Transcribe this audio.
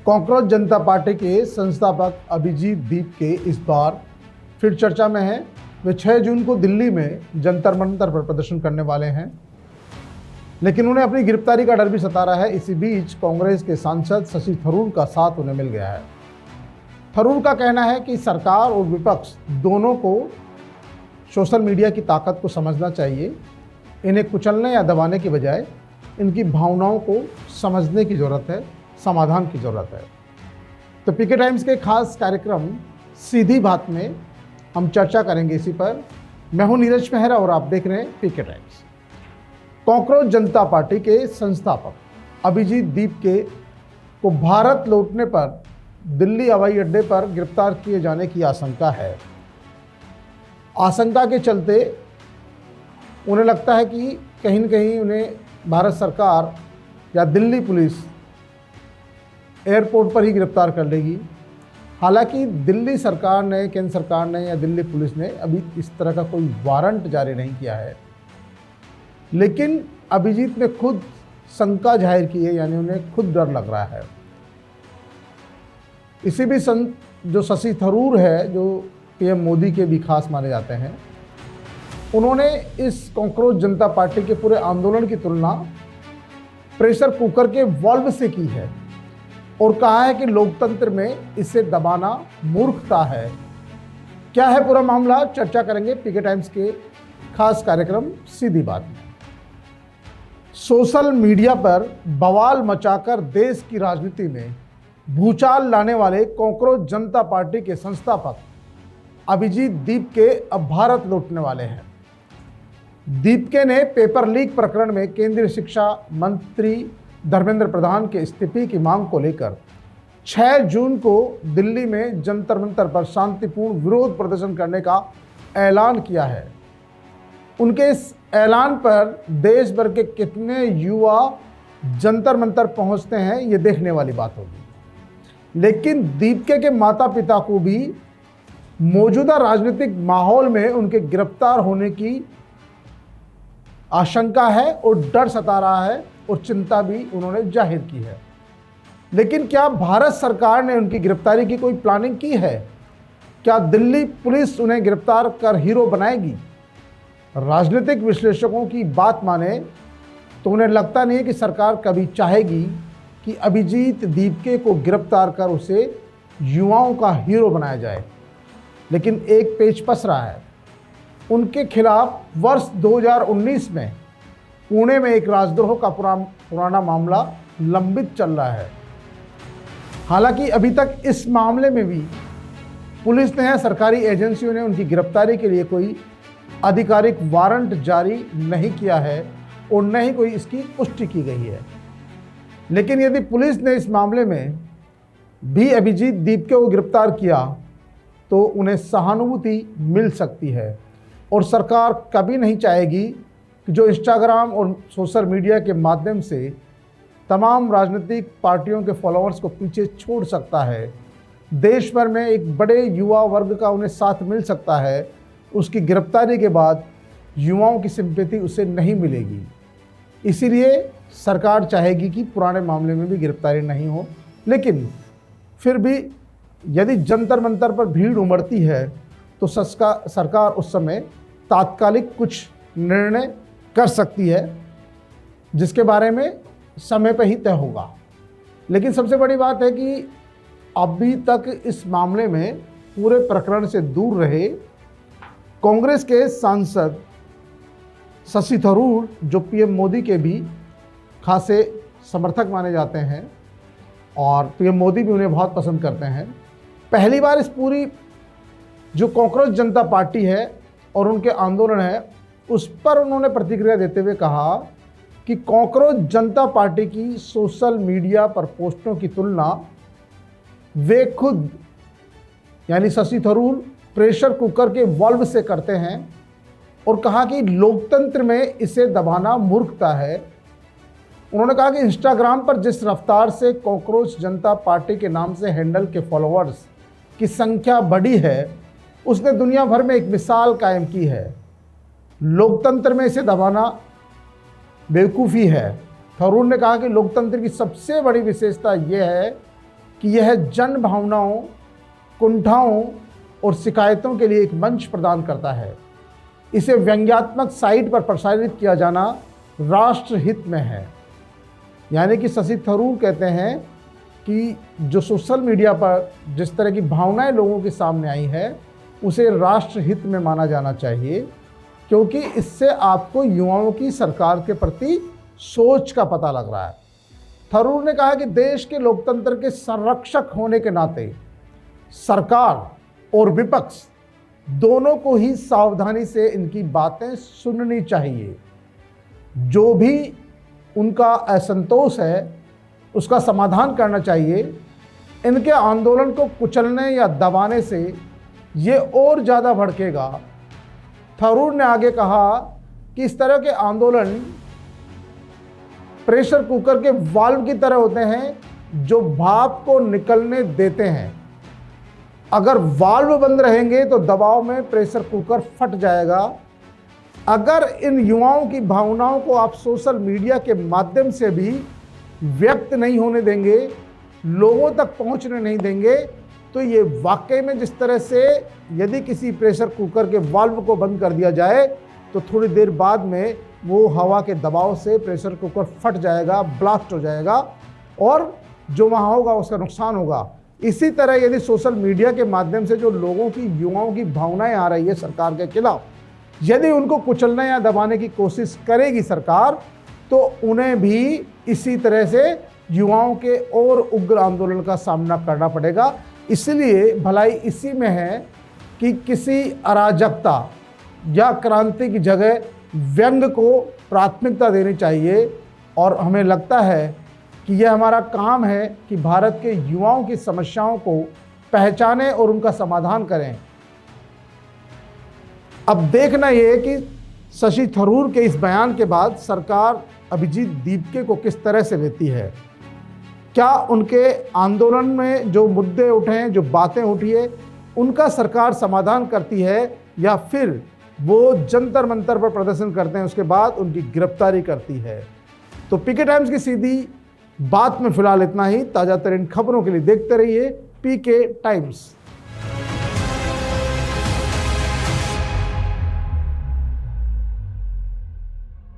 Cockroach जनता party के संस्थापक अभिजीत दीप के इस बार फिर चर्चा में हैं। वे 6 जून को दिल्ली में जंतर मंतर पर प्रदर्शन करने वाले हैं, लेकिन उन्हें अपनी गिरफ्तारी का डर भी सता रहा है। इसी बीच कांग्रेस के सांसद शशि थरूर का साथ उन्हें मिल गया है। थरूर का कहना है कि सरकार और विपक्ष दोनों को सोशल मीडिया की ताकत को समझना चाहिए। इन्हें कुचलने या दबाने की बजाय इनकी भावनाओं को समझने की ज़रूरत है, समाधान की ज़रूरत है। तो पीके टाइम्स के खास कार्यक्रम सीधी बात में हम चर्चा करेंगे इसी पर। मैं हूं नीरज मेहरा और आप देख रहे हैं पीके टाइम्स। कॉकरोच जनता पार्टी के संस्थापक अभिजीत दीप के को भारत लौटने पर दिल्ली हवाई अड्डे पर गिरफ्तार किए जाने की आशंका है। आशंका के चलते उन्हें लगता है कि कहीं न कहीं उन्हें भारत सरकार या दिल्ली पुलिस एयरपोर्ट पर ही गिरफ्तार कर लेगी। हालांकि दिल्ली सरकार ने, केंद्र सरकार ने या दिल्ली पुलिस ने अभी इस तरह का कोई वारंट जारी नहीं किया है, लेकिन अभिजीत ने खुद शंका जाहिर की है, यानी उन्हें खुद डर लग रहा है। इसी भी जो शशि थरूर है, जो पीएम मोदी के भी खास माने जाते हैं, उन्होंने इस कॉकरोच जनता पार्टी के पूरे आंदोलन की तुलना प्रेशर कुकर के वाल्व से की है और कहा है कि लोकतंत्र में इसे दबाना मूर्खता है। क्या है पूरा मामला, चर्चा करेंगे पीके टाइम्स के खास कार्यक्रम सीधी बात में। सोशल मीडिया पर बवाल मचाकर देश की राजनीति में भूचाल लाने वाले कॉकरोच जनता पार्टी के संस्थापक अभिजीत दीप के अब भारत लौटने वाले हैं। दीपके ने पेपर लीक प्रकरण में केंद्रीय शिक्षा मंत्री धर्मेंद्र प्रधान के इस्तीफे की मांग को लेकर 6 जून को दिल्ली में जंतर मंतर पर शांतिपूर्ण विरोध प्रदर्शन करने का ऐलान किया है। उनके इस ऐलान पर देश भर के कितने युवा जंतर मंतर पहुंचते हैं, ये देखने वाली बात होगी। लेकिन दीपके के माता पिता को भी मौजूदा राजनीतिक माहौल में उनके गिरफ्तार होने की आशंका है और डर सता रहा है और चिंता भी उन्होंने जाहिर की है। लेकिन क्या भारत सरकार ने उनकी गिरफ्तारी की कोई प्लानिंग की है? क्या दिल्ली पुलिस उन्हें गिरफ्तार कर हीरो बनाएगी? राजनीतिक विश्लेषकों की बात माने तो उन्हें लगता नहीं है कि सरकार कभी चाहेगी कि अभिजीत दीपके को गिरफ्तार कर उसे युवाओं का हीरो बनाया जाए। लेकिन एक पेच पस रहा है। उनके खिलाफ वर्ष 2019 में पुणे में एक राजद्रोह का पुराना मामला लंबित चल रहा है। हालांकि अभी तक इस मामले में भी पुलिस ने या सरकारी एजेंसियों ने उनकी गिरफ्तारी के लिए कोई आधिकारिक वारंट जारी नहीं किया है और न ही कोई इसकी पुष्टि की गई है। लेकिन यदि पुलिस ने इस मामले में भी अभिजीत दीपके को गिरफ्तार किया तो उन्हें सहानुभूति मिल सकती है और सरकार कभी नहीं चाहेगी कि जो इंस्टाग्राम और सोशल मीडिया के माध्यम से तमाम राजनीतिक पार्टियों के फॉलोअर्स को पीछे छोड़ सकता है, देश भर में एक बड़े युवा वर्ग का उन्हें साथ मिल सकता है, उसकी गिरफ्तारी के बाद युवाओं की सिंपैथी उसे नहीं मिलेगी। इसीलिए सरकार चाहेगी कि पुराने मामले में भी गिरफ्तारी नहीं हो। लेकिन फिर भी यदि जंतर मंतर पर भीड़ उमड़ती है तो सरकार उस समय तात्कालिक कुछ निर्णय कर सकती है, जिसके बारे में समय पर ही तय होगा। लेकिन सबसे बड़ी बात है कि अभी तक इस मामले में पूरे प्रकरण से दूर रहे कांग्रेस के सांसद शशि थरूर, जो पीएम मोदी के भी खासे समर्थक माने जाते हैं और पीएम मोदी भी उन्हें बहुत पसंद करते हैं, पहली बार इस पूरी जो कॉकरोच जनता पार्टी है और उनके आंदोलन है उस पर उन्होंने प्रतिक्रिया देते हुए कहा कि कॉकरोच जनता पार्टी की सोशल मीडिया पर पोस्टों की तुलना वे खुद यानी शशि थरूर प्रेशर कुकर के वाल्व से करते हैं और कहा कि लोकतंत्र में इसे दबाना मूर्खता है। उन्होंने कहा कि इंस्टाग्राम पर जिस रफ्तार से कॉकरोच जनता पार्टी के नाम से हैंडल के फॉलोअर्स की संख्या बढ़ी है, उसने दुनिया भर में एक मिसाल कायम की है। लोकतंत्र में इसे दबाना बेवकूफ़ी है। थरूर ने कहा कि लोकतंत्र की सबसे बड़ी विशेषता यह है कि यह जन भावनाओं, कुंठाओं और शिकायतों के लिए एक मंच प्रदान करता है। इसे व्यंग्यात्मक साइट पर प्रसारित किया जाना राष्ट्र हित में है। यानी कि शशि थरूर कहते हैं कि जो सोशल मीडिया पर जिस तरह की भावनाएं लोगों के सामने आई है उसे राष्ट्र हित में माना जाना चाहिए, क्योंकि इससे आपको युवाओं की सरकार के प्रति सोच का पता लग रहा है। थरूर ने कहा कि देश के लोकतंत्र के संरक्षक होने के नाते सरकार और विपक्ष दोनों को ही सावधानी से इनकी बातें सुननी चाहिए। जो भी उनका असंतोष है उसका समाधान करना चाहिए। इनके आंदोलन को कुचलने या दबाने से ये और ज़्यादा भड़केगा। थरूर ने आगे कहा कि इस तरह के आंदोलन प्रेशर कुकर के वाल्व की तरह होते हैं जो भाप को निकलने देते हैं। अगर वाल्व बंद रहेंगे तो दबाव में प्रेशर कुकर फट जाएगा। अगर इन युवाओं की भावनाओं को आप सोशल मीडिया के माध्यम से भी व्यक्त नहीं होने देंगे, लोगों तक पहुंचने नहीं देंगे, तो ये वाकई में जिस तरह से यदि किसी प्रेशर कुकर के वाल्व को बंद कर दिया जाए तो थोड़ी देर बाद में वो हवा के दबाव से प्रेशर कुकर फट जाएगा, ब्लास्ट हो जाएगा और जो वहाँ होगा उसका नुकसान होगा। इसी तरह यदि सोशल मीडिया के माध्यम से जो लोगों की, युवाओं की भावनाएं आ रही है सरकार के खिलाफ, यदि उनको कुचलने या दबाने की कोशिश करेगी सरकार, तो उन्हें भी इसी तरह से युवाओं के और उग्र आंदोलन का सामना करना पड़ेगा। इसलिए भलाई इसी में है कि किसी अराजकता या क्रांति की जगह व्यंग को प्राथमिकता देनी चाहिए। और हमें लगता है कि यह हमारा काम है कि भारत के युवाओं की समस्याओं को पहचानें और उनका समाधान करें। अब देखना यह है कि शशि थरूर के इस बयान के बाद सरकार अभिजीत दीपके को किस तरह से लेती है। क्या उनके आंदोलन में जो मुद्दे उठे हैं, जो बातें उठी है, उनका सरकार समाधान करती है या फिर वो जंतर मंतर पर प्रदर्शन करते हैं उसके बाद उनकी गिरफ्तारी करती है। तो पीके टाइम्स की सीधी बात में फिलहाल इतना ही। ताज़ा तरीन खबरों के लिए देखते रहिए पीके टाइम्स।